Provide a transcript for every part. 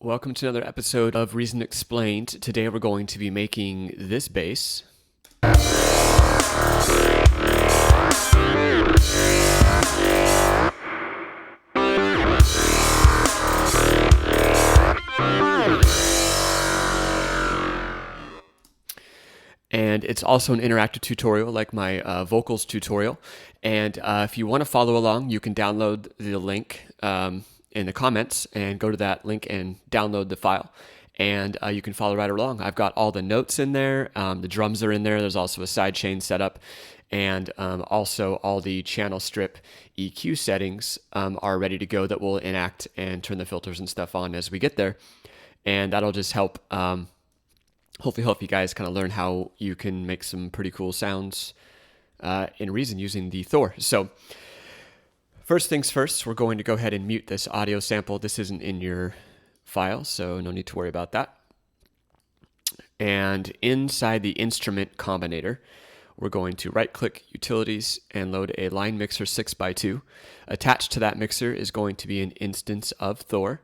Welcome to another episode of Reason Explained. Today we're going to be making this bass. And it's also an interactive tutorial like my vocals tutorial. And if you want to follow along, you can download the link in the comments and go to that link and download the file. And you can follow right along. I've got all the notes in there. The drums are in there. There's also a sidechain setup. And also all the channel strip EQ settings are ready to go that will enact and turn the filters and stuff on as we get there. And that'll just help hopefully help you guys kind of learn how you can make some pretty cool sounds in Reason using the Thor. So first things first, we're going to go ahead and mute this audio sample. This isn't in your file, so no need to worry about that. And inside the instrument combinator, we're going to right-click Utilities and load a line mixer 6x2. Attached to that mixer is going to be an instance of Thor.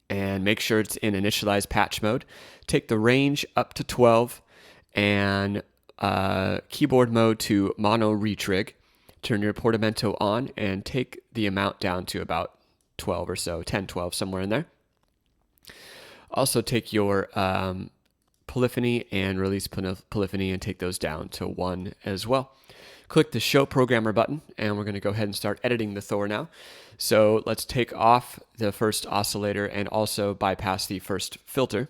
And make sure it's in initialize patch mode. Take the range up to 12 and keyboard mode to mono retrig. Turn your portamento on and take the amount down to about 12 or so, 10, 12, somewhere in there. Also take your polyphony and release polyphony and take those down to 1 as well. Click the Show Programmer button, and we're going to go ahead and start editing the Thor now. So let's take off the first oscillator and also bypass the first filter.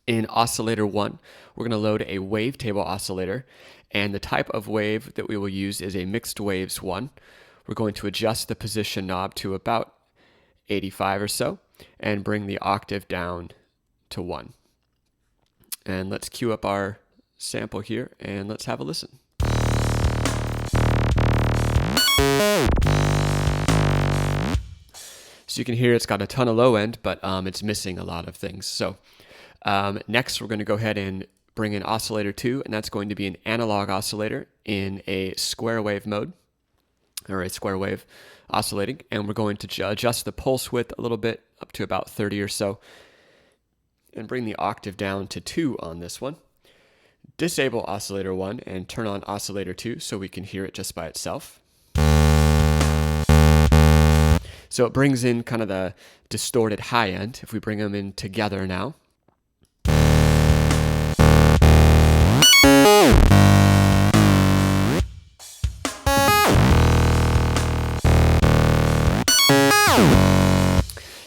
In oscillator 1, we're going to load a wavetable oscillator, and the type of wave that we will use is a mixed waves 1. We're going to adjust the position knob to about 85 or so, and bring the octave down to 1. And let's cue up our sample here, and let's have a listen. So you can hear it's got a ton of low end, but it's missing a lot of things. So next we're going to go ahead and bring in oscillator 2, and that's going to be an analog oscillator in a square wave mode, or a square wave oscillating. And we're going to adjust the pulse width a little bit up to about 30 or so, and bring the octave down to 2 on this one. Disable oscillator 1 and turn on oscillator 2 so we can hear it just by itself. So it brings in kind of the distorted high end. If we bring them in together now.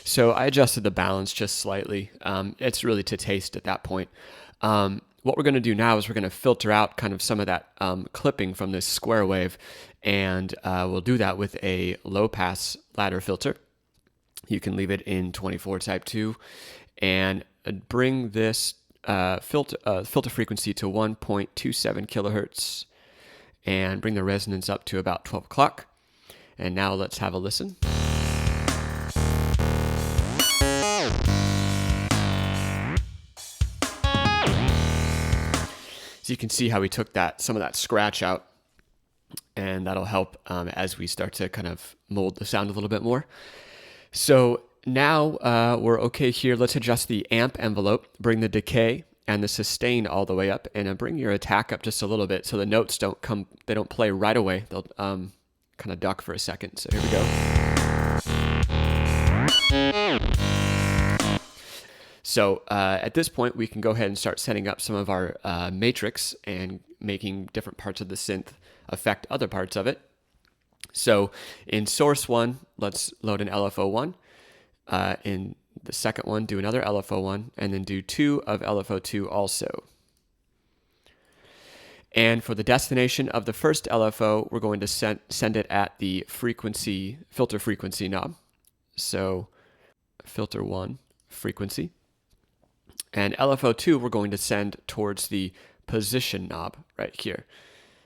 So I adjusted the balance just slightly. It's really to taste at that point. What we're going to do now is we're going to filter out kind of some of that clipping from this square wave, and we'll do that with a low pass ladder filter. You can leave it in 24 type 2 and bring this filter frequency to 1.27 kilohertz and bring the resonance up to about 12 o'clock. And now let's have a listen. So you can see how we took some of that scratch out, and that'll help as we start to kind of mold the sound a little bit more. So now we're okay here. Let's adjust the amp envelope, bring the decay and the sustain all the way up, and bring your attack up just a little bit so the notes don't play right away. They'll kind of duck for a second. So here we go. So at this point, we can go ahead and start setting up some of our matrix and making different parts of the synth affect other parts of it. So in source 1, let's load an LFO 1. In the second one, do another LFO 1, and then do 2 of LFO 2 also. And for the destination of the first LFO, we're going to send it at the filter frequency knob. So filter 1, frequency. And LFO 2, we're going to send towards the position knob right here.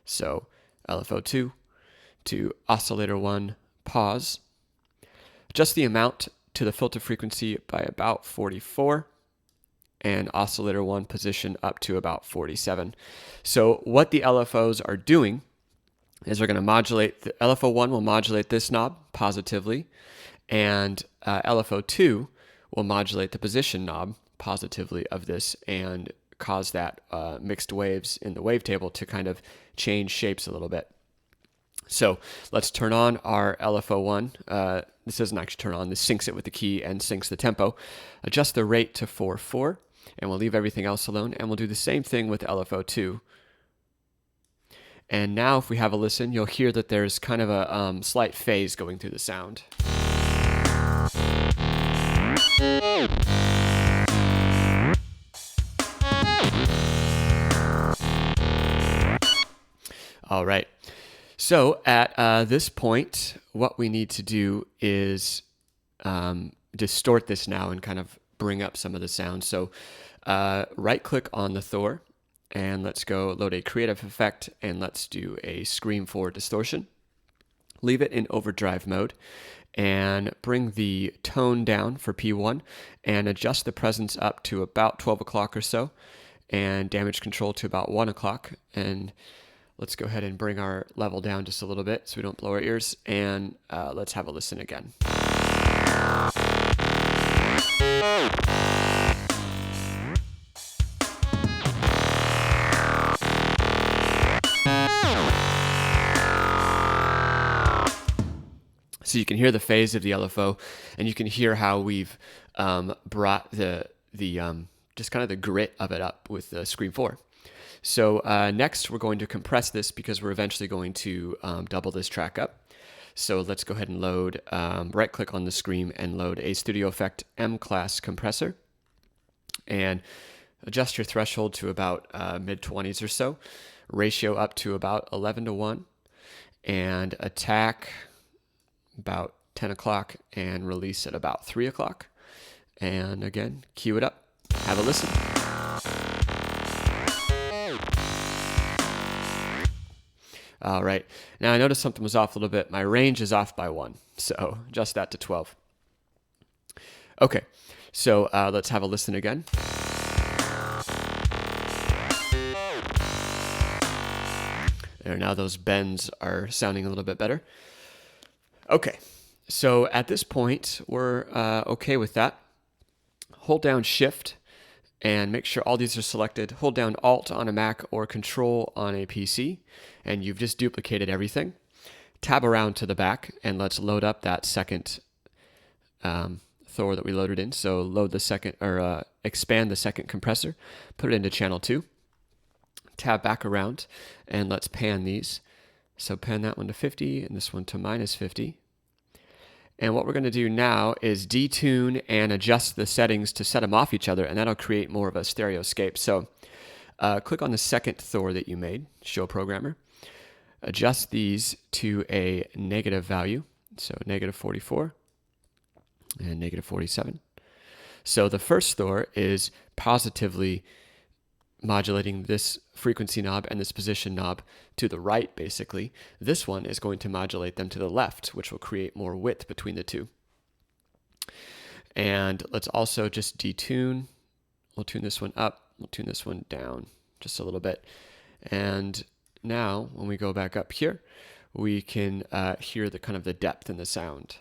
So LFO 2 to oscillator 1, pause. Adjust the amount to the filter frequency by about 44. And oscillator 1 position up to about 47. So what the LFOs are doing is we're going to modulate, the LFO 1 will modulate this knob positively, and LFO 2 will modulate the position knob positively of this and cause that mixed waves in the wavetable to kind of change shapes a little bit. So let's turn on our LFO1. This doesn't actually turn on. This syncs it with the key and syncs the tempo. Adjust the rate to 4/4, and we'll leave everything else alone. And we'll do the same thing with LFO2. And now if we have a listen, you'll hear that there's kind of a slight phase going through the sound. All right. So at this point, what we need to do is distort this now and kind of bring up some of the sound. So right-click on the Thor, and let's go load a creative effect, and let's do a Scream 4 distortion. Leave it in overdrive mode, and bring the tone down for P1, and adjust the presence up to about 12 o'clock or so, and damage control to about 1 o'clock, and let's go ahead and bring our level down just a little bit so we don't blow our ears, and let's have a listen again. So you can hear the phase of the LFO, and you can hear how we've brought the just kind of the grit of it up with the Scream 4. So next we're going to compress this because we're eventually going to double this track up. So let's go ahead and load, right-click on the Scream and load a Studio Effect M-Class compressor, and adjust your threshold to about mid-20s or so, ratio up to about 11:1, and attack about 10 o'clock and release at about 3 o'clock. And again, cue it up, have a listen. All right, now I noticed something was off a little bit. My range is off by 1, so adjust that to 12. Okay, so let's have a listen again. There, now those bends are sounding a little bit better. Okay, so at this point, we're okay with that. Hold down Shift and make sure all these are selected. Hold down Alt on a Mac or Control on a PC, and you've just duplicated everything. Tab around to the back, and let's load up that second Thor that we loaded in. So load the second, or expand the second compressor, put it into channel 2. Tab back around, and let's pan these. So pan that one to 50, and this one to -50. And what we're going to do now is detune and adjust the settings to set them off each other, and that'll create more of a stereoscape. So click on the second Thor that you made, Show Programmer. Adjust these to a negative value, so -44 and -47. So the first Thor is positively modulating this frequency knob and this position knob to the right, basically. This one is going to modulate them to the left, which will create more width between the two. And let's also just detune. We'll tune this one up. We'll tune this one down just a little bit. And now, when we go back up here, we can hear the kind of the depth in the sound.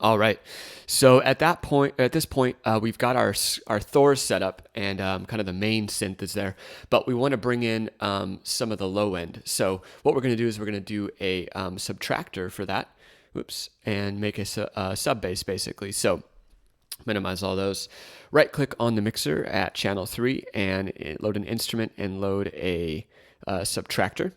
All right, so at this point, we've got our Thor set up, and kind of the main synth is there, but we want to bring in some of the low end. So what we're going to do is we're going to do a subtractor for that, and make a sub bass basically. So minimize all those. Right click on the mixer at channel 3 and load an instrument and load a subtractor.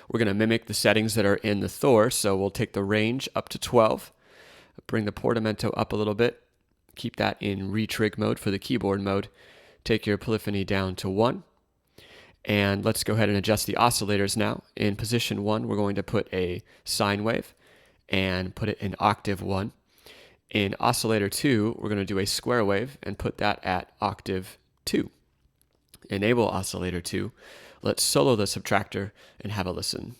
We're going to mimic the settings that are in the Thor, so we'll take the range up to 12, bring the portamento up a little bit, keep that in retrig mode for the keyboard mode, take your polyphony down to 1, and let's go ahead and adjust the oscillators now. In position 1, we're going to put a sine wave and put it in octave 1. In oscillator 2, we're going to do a square wave and put that at octave 2. Enable oscillator 2. Let's solo the subtractor and have a listen.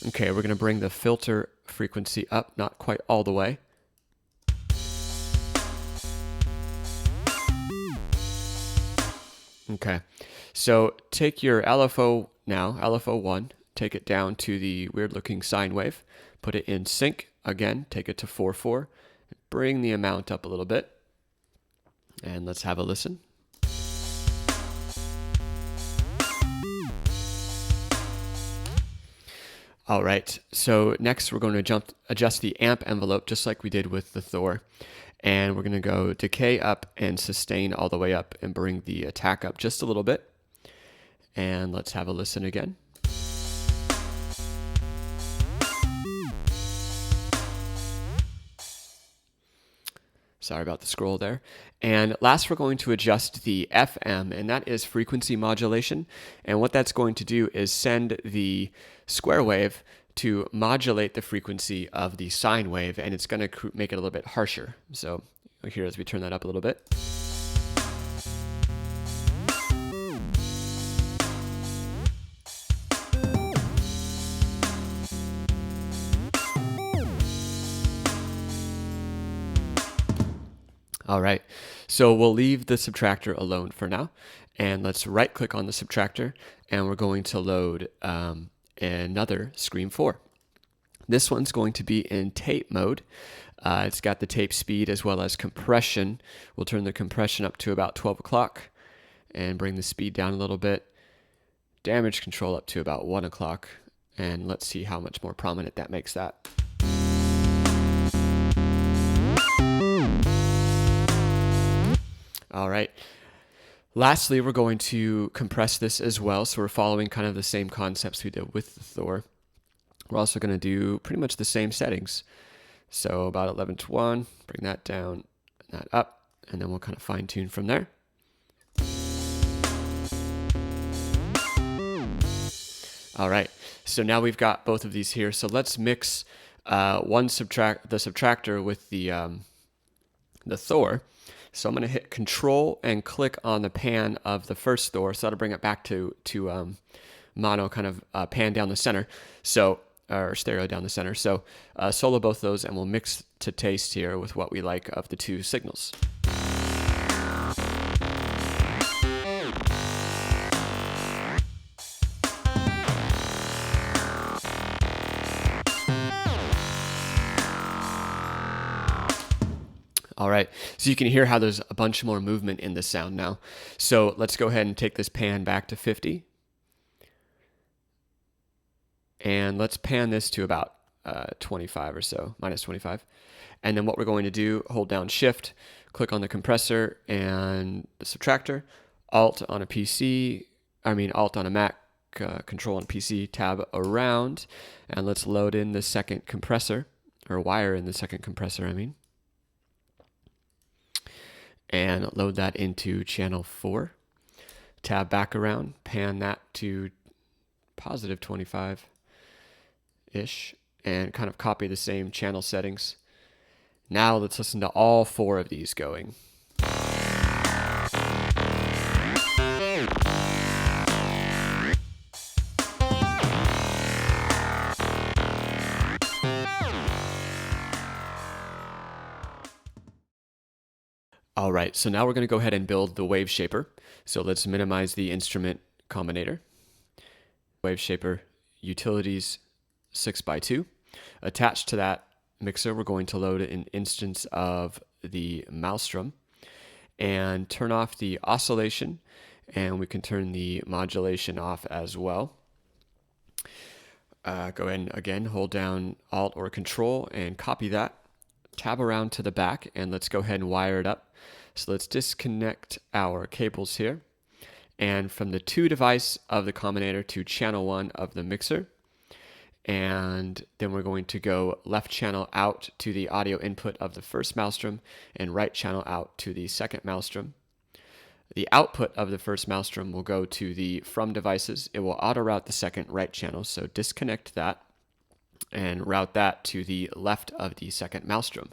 Okay, we're going to bring the filter frequency up, not quite all the way. Okay, so take your LFO now, LFO1, take it down to the weird looking sine wave, put it in sync, again, take it to 4/4, bring the amount up a little bit, and let's have a listen. All right, so next we're going to adjust the amp envelope just like we did with the Thor. And we're going to go decay up and sustain all the way up and bring the attack up just a little bit. And let's have a listen again. Sorry about the scroll there. And last, we're going to adjust the FM, and that is frequency modulation. And what that's going to do is send the square wave to modulate the frequency of the sine wave, and it's going to make it a little bit harsher. So here, as we turn that up a little bit. All right, so we'll leave the subtractor alone for now, and let's right click on the subtractor, and we're going to load another Scream 4. This one's going to be in tape mode. It's got the tape speed as well as compression. We'll turn the compression up to about 12 o'clock and bring the speed down a little bit. Damage control up to about 1 o'clock, and let's see how much more prominent that makes that. All right. Lastly, we're going to compress this as well. So we're following kind of the same concepts we did with the Thor. We're also going to do pretty much the same settings. So about 11 to 1, bring that down, that up, and then we'll kind of fine tune from there. All right, so now we've got both of these here. So let's mix the subtractor with the Thor. So I'm going to hit Control and click on the pan of the first Thor. So that'll bring it back to mono, kind of pan down the center. So, or stereo down the center. So solo both those, and we'll mix to taste here with what we like of the two signals. All right, so you can hear how there's a bunch more movement in the sound now. So let's go ahead and take this pan back to 50. And let's pan this to about 25 or so, minus 25. And then what we're going to do, hold down Shift, click on the compressor and the subtractor, Alt on a Alt on a Mac, Control on PC, tab around, and let's load in the second compressor, or wire in the second compressor, and load that into channel 4. Tab back around, pan that to positive 25-ish, and kind of copy the same channel settings. Now let's listen to all 4 of these going. All right, so now we're going to go ahead and build the wave shaper. So let's minimize the instrument combinator. Wave shaper, utilities 6x2. Attached to that mixer, we're going to load an instance of the Malstrom and turn off the oscillation, and we can turn the modulation off as well. Go ahead and again hold down Alt or Control and copy that. Tab around to the back, and let's go ahead and wire it up. So let's disconnect our cables here, and from the to device of the combinator to channel 1 of the mixer, and then we're going to go left channel out to the audio input of the first Malstrom and right channel out to the second Malstrom. The output of the first Malstrom will go to the from devices. It will auto route the second right channel, so disconnect that and route that to the left of the second Malstrom.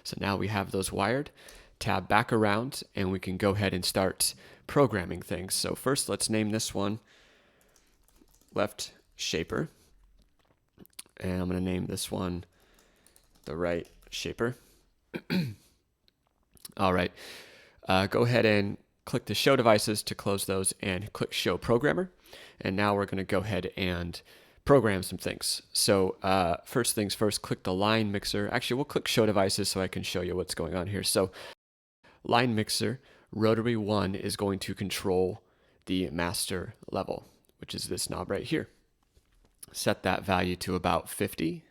So now we have those wired. Tab back around, and we can go ahead and start programming things. So first, let's name this one Left Shaper. And I'm going to name this one the right shaper. All right. Go ahead and click the show devices to close those and click show programmer. And now we're going to go ahead and program some things. So first things first, click the line mixer. Actually, we'll click show devices so I can show you what's going on here. So line mixer, rotary 1 is going to control the master level, which is this knob right here. Set that value to about 50.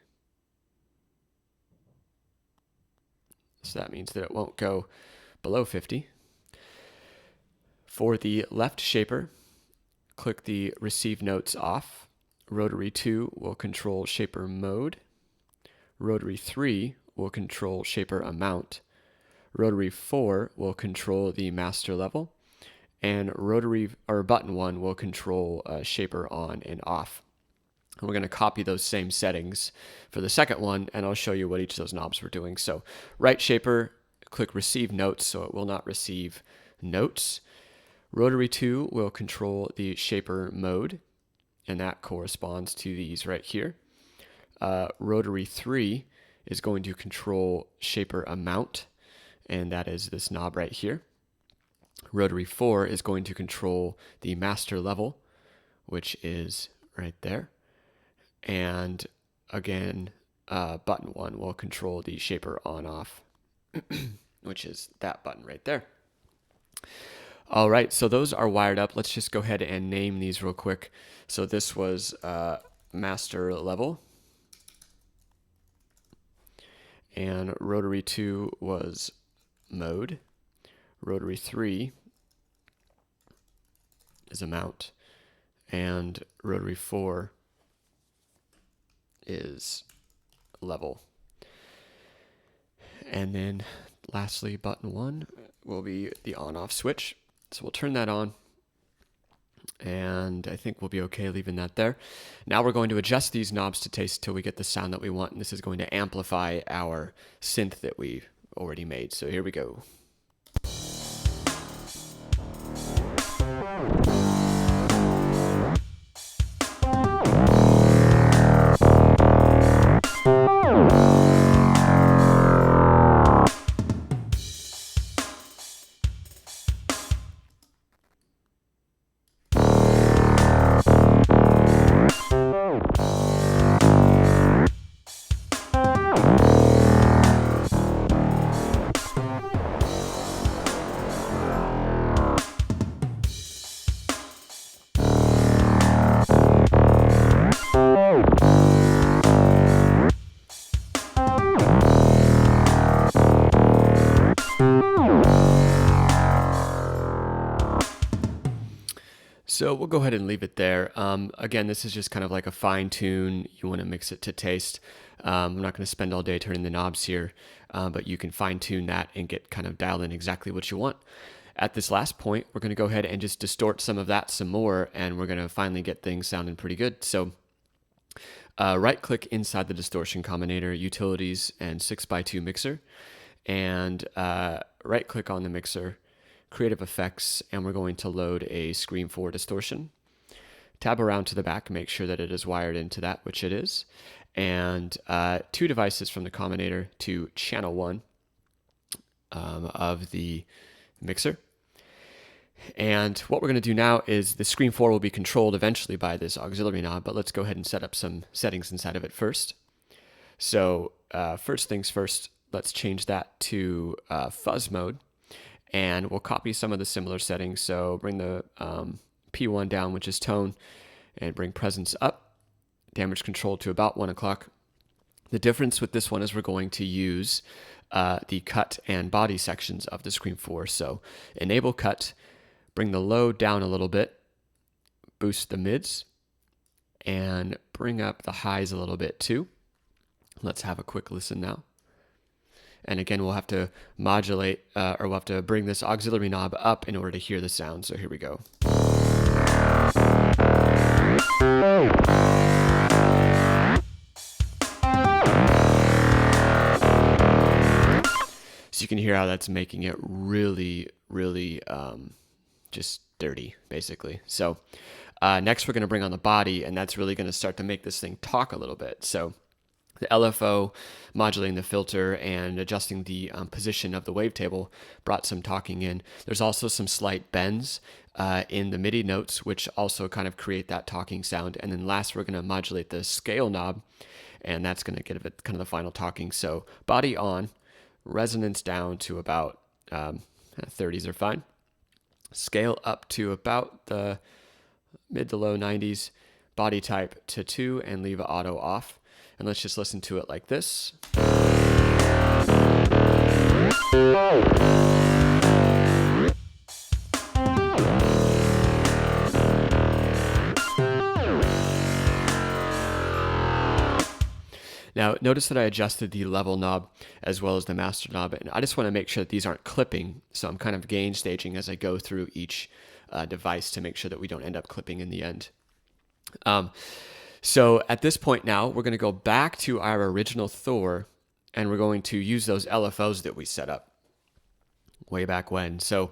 So that means that it won't go below 50. For the left shaper, click the receive notes off. Rotary 2 will control shaper mode. Rotary 3 will control shaper amount. Rotary 4 will control the master level. And button 1 will control shaper on and off. And we're going to copy those same settings for the second one, and I'll show you what each of those knobs were doing. So right shaper, click receive notes, so it will not receive notes. Rotary 2 will control the shaper mode, and that corresponds to these right here. Rotary 3 is going to control shaper amount, and that is this knob right here. Rotary 4 is going to control the master level, which is right there. And again, button 1 will control the shaper on off, which is that button right there. All right, so those are wired up. Let's just go ahead and name these real quick. So this was master level, and rotary 2 was mode. Rotary 3 is amount, and rotary 4 is level. And then lastly, button 1 will be the on-off switch. So we'll turn that on, and I think we'll be okay leaving that there. Now we're going to adjust these knobs to taste till we get the sound that we want, and this is going to amplify our synth that we already made. So here we go. So we'll go ahead and leave it there. Again, this is just kind of like a fine tune. You want to mix it to taste. I'm not going to spend all day turning the knobs here, but you can fine tune that and get kind of dialed in exactly what you want. At this last point, we're going to go ahead and just distort some of that some more, and we're going to finally get things sounding pretty good. So right click inside the distortion combinator, utilities, and 6x2 mixer, and right click on the mixer, creative effects, and we're going to load a Scream 4 distortion. Tab around to the back, make sure that it is wired into that, which it is, and 2 devices from the combinator to channel 1 of the mixer. And what we're going to do now is the Scream 4 will be controlled eventually by this auxiliary knob, but let's go ahead and set up some settings inside of it first. So first things first, let's change that to fuzz mode. And we'll copy some of the similar settings. So bring the P1 down, which is tone, and bring presence up. Damage control to about 1 o'clock. The difference with this one is we're going to use the cut and body sections of the Scream 4. So enable cut, bring the low down a little bit, boost the mids, and bring up the highs a little bit too. Let's have a quick listen now. And again, we'll have to modulate, or we'll have to bring this auxiliary knob up in order to hear the sound. So here we go. So you can hear how that's making it really, really just dirty, basically. So Next, we're going to bring on the body, and that's really going to start to make this thing talk a little bit. So the LFO, modulating the filter and adjusting the position of the wavetable brought some talking in. There's also some slight bends in the MIDI notes, which also kind of create that talking sound. And then last, we're going to modulate the scale knob, and that's going to give it kind of the final talking. So body on, resonance down to about 30s are fine. Scale up to about the mid to low 90s. Body type to 2 and leave auto off. And let's just listen to it like this. Now, notice that I adjusted the level knob as well as the master knob, and I just want to make sure that these aren't clipping, so I'm kind of gain staging as I go through each device to make sure that we don't end up clipping in the end. So at this point now, we're going to go back to our original Thor, and we're going to use those LFOs that we set up way back when. So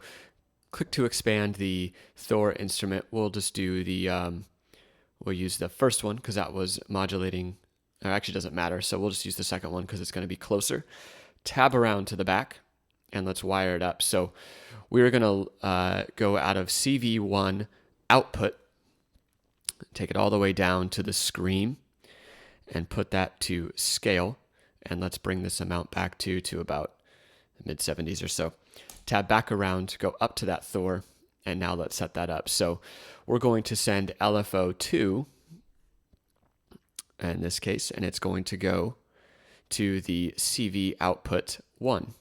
click to expand the Thor instrument. We'll just do the, we'll use the first one because that was modulating. It actually doesn't matter, so we'll just use the second one because it's going to be closer. Tab around to the back, and let's wire it up. So we're going to go out of CV1 output, take it all the way down to the scream, and put that to scale. And let's bring this amount back to about mid-70s or so. Tab back around, go up to that Thor, and now let's set that up. So we're going to send LFO 2 in this case, and it's going to go to the CV output 1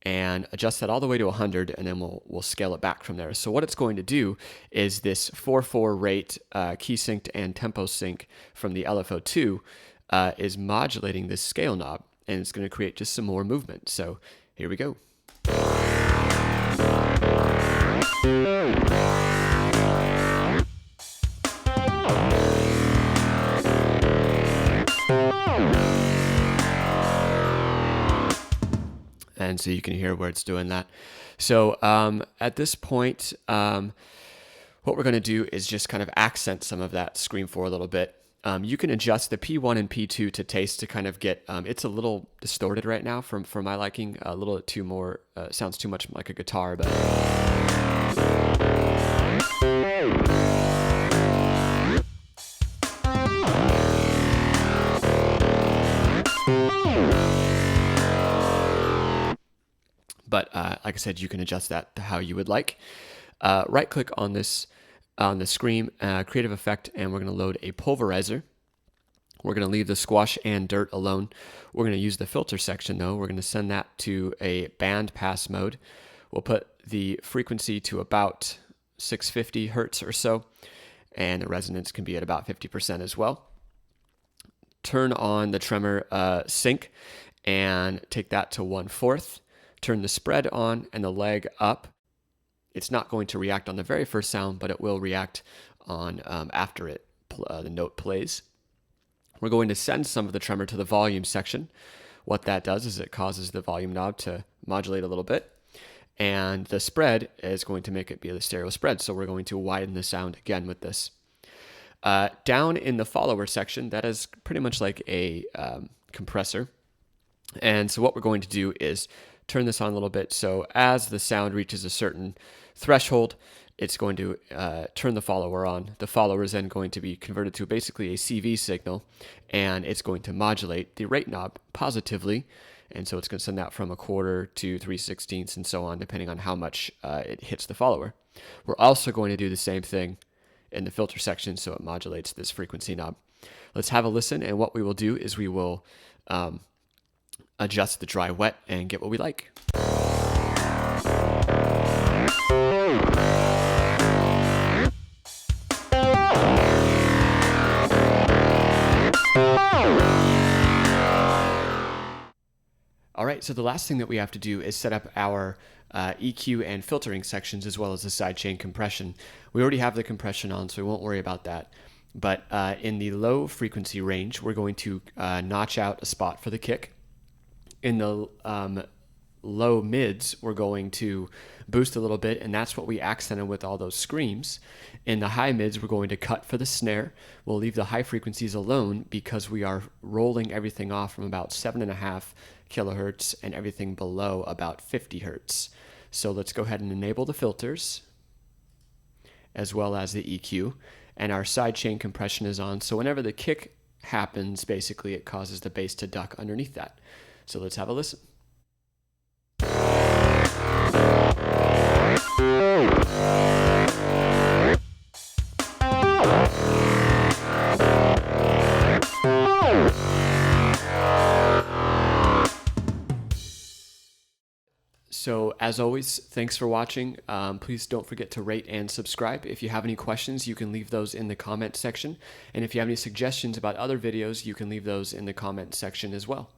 and adjust that all the way to 100, and then we'll scale it back from there. So what it's going to do is this 4/4 rate key synced and tempo sync from the LFO2 is modulating this scale knob, and it's going to create just some more movement. So here we go. And so you can hear where it's doing that. So at this point, what we're going to do is just kind of accent some of that Scream 4 a little bit. You can adjust the P1 and P2 to taste to kind of get, it's a little distorted right now for my liking, a little too more, sounds too much like a guitar, but... But like I said, you can adjust that to how you would like. Right click on this on the Scream, creative effect, and we're going to load a Pulverizer. We're going to leave the squash and dirt alone. We're going to use the filter section though. We're going to send that to a band pass mode. We'll put the frequency to about 650 hertz or so, and the resonance can be at about 50% as well. Turn on the tremor sync and take that to 1/4. Turn the spread on and the leg up. It's not going to react on the very first sound, but it will react on after the note plays. We're going to send some of the tremor to the volume section. What that does is it causes the volume knob to modulate a little bit, and the spread is going to make it be the stereo spread. So we're going to widen the sound again with this. Down in the follower section, that is pretty much like a compressor. And so what we're going to do is turn this on a little bit. So as the sound reaches a certain threshold, it's going to turn the follower on. The follower is then going to be converted to basically a CV signal, and it's going to modulate the rate knob positively. And so it's going to send that from 1/4 to 3/16 and so on, depending on how much it hits the follower. We're also going to do the same thing in the filter section, so it modulates this frequency knob. Let's have a listen, and what we will do is we will adjust the dry wet and get what we like. All right, so the last thing that we have to do is set up our EQ and filtering sections as well as the sidechain compression. We already have the compression on, so we won't worry about that. But in the low frequency range, we're going to notch out a spot for the kick. In the low mids, we're going to boost a little bit, and that's what we accented with all those screams. In the high mids, we're going to cut for the snare. We'll leave the high frequencies alone because we are rolling everything off from about 7.5 kilohertz and everything below about 50 hertz. So let's go ahead and enable the filters as well as the EQ. And our sidechain compression is on, so whenever the kick happens, basically it causes the bass to duck underneath that. So let's have a listen. So as always, thanks for watching. Please don't forget to rate and subscribe. If you have any questions, you can leave those in the comment section. And if you have any suggestions about other videos, you can leave those in the comment section as well.